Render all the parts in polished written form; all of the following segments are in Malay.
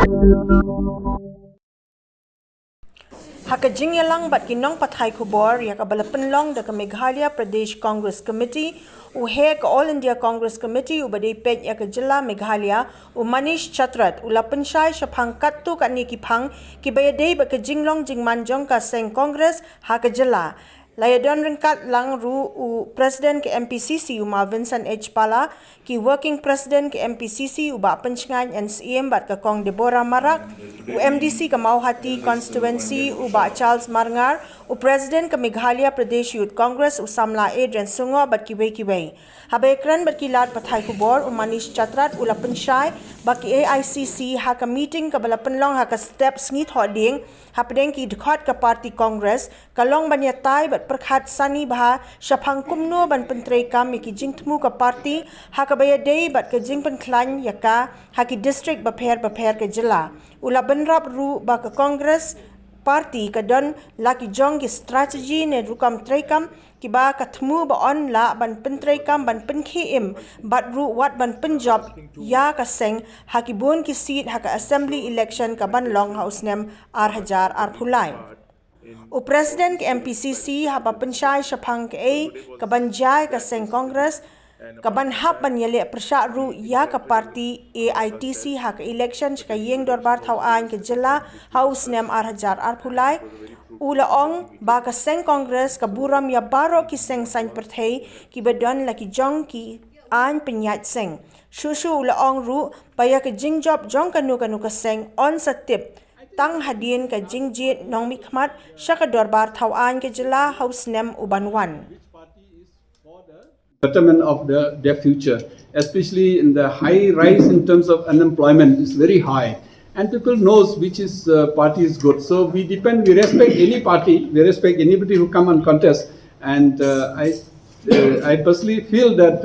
Haka jingialang bat ki nongpathai khubor ya ka bala pynlong da ka Meghalaya Pradesh Congress Committee u he ka All India Congress Committee u badai peit ya ka jylla Meghalaya u Manish Chatrath u la pynshai shaphang katto katne ki phang ki bayadei ba ka jinglong jingman jong ka seng Congress haka jylla Layadon ryngkat lang ru u President ke MPCC u Ma Vincent H Pala ki Working President ke MPCC u Bah Pynshngain N Syiem bat ka kong Deborah Marak u MDC ke Mawhati Konstitwensi u Bah Charles Marngar u President ke Meghalaya Pradesh Youth Congress u samla Adrian Sumgoh bat kiwei Haba kren bat ki lat pathai khubor u Manish Chatrath u la pynshai bat ki AICC haka meeting ke bala pynlong haka steps ngit hoding hapdeng ki dekhot ke parti Congress kalong banyatai bat perkhat sani bah shaphang kumno ban pentrei kam ki jingtmu ka parti haka bayadei bat ke jingpan klan yaka haki district bapher ke jylla ula benrap ru ba ke Congress parti ka don laki jong ki strategi ne rukam treikam ki ba kathmu ba on la ban pentrei kam ban penkhim bat ru wat ban penjob ya ka seng haki bun ki seat haka assembly election ka ban long house nem ar phulai u President ke MPCC haba pynshai shaphang ke kabanjai ka seng Congress kaban hap ban yele persha ru ya ka parti AITC haka election ka yeng dorbar thawan ke jylla house nem ar phulai ula ong ba ka seng Congress ka buram ya baro ki seng sain perthei ki bedon laki jong ki an penyat seng shushu ula ong ru baya ka jingjob jong kanu ka seng on satip tang hadin ka jingjit nong mikmat shaka dorbar thawan ke jylla house nem ubanwan betterment of their future, especially in the high rise in terms of unemployment is very high, and people knows which is party is good. So we respect any party, we respect anybody who come and contest, and I personally feel that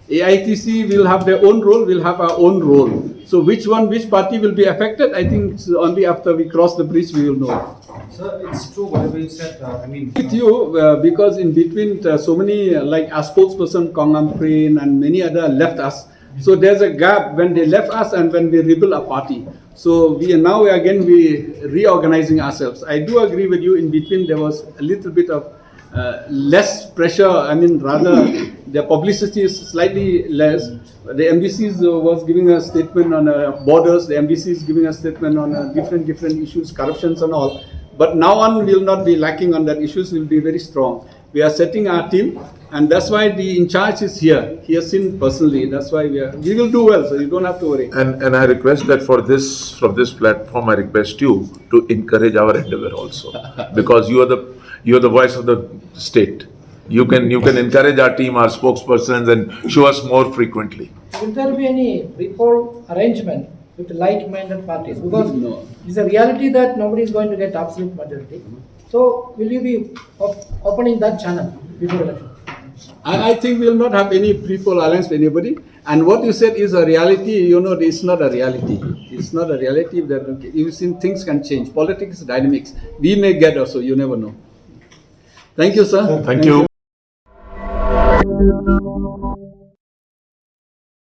AITC will have their own role, will have our own role. So which party will be affected? I think it's only after we cross the bridge we will know. Sir, it's true whatever you said. With you, because in between so many, like our spokesperson Kongam Kren and many other left us. So there's a gap when they left us and when we rebuild our party. So we again reorganizing ourselves. I do agree with you. In between there was a little bit of less pressure. I mean, rather the publicity is slightly less. The MPCC was giving a statement on borders. The MPCC is giving a statement on different issues, corruptions and all. But now on, we will not be lacking on that issues. We will be very strong. We are setting our team, and that's why the in charge is here. He has seen personally. That's why we will do well. So you don't have to worry. And I request that from this platform, I request you to encourage our endeavor also, because you are the voice of the state. You can encourage our team, our spokespersons, and show us more frequently. Will there be any recall arrangement with like-minded parties? Because it's a reality that nobody is going to get absolute majority. So will you be opening that channel before election? I think we will not have any pre-poll alliance with anybody. And what you said is a reality. You know, it's not a reality. It's not a reality that you've seen things can change. Politics is dynamics. We may get also. You never know. Thank you, sir. Thank you.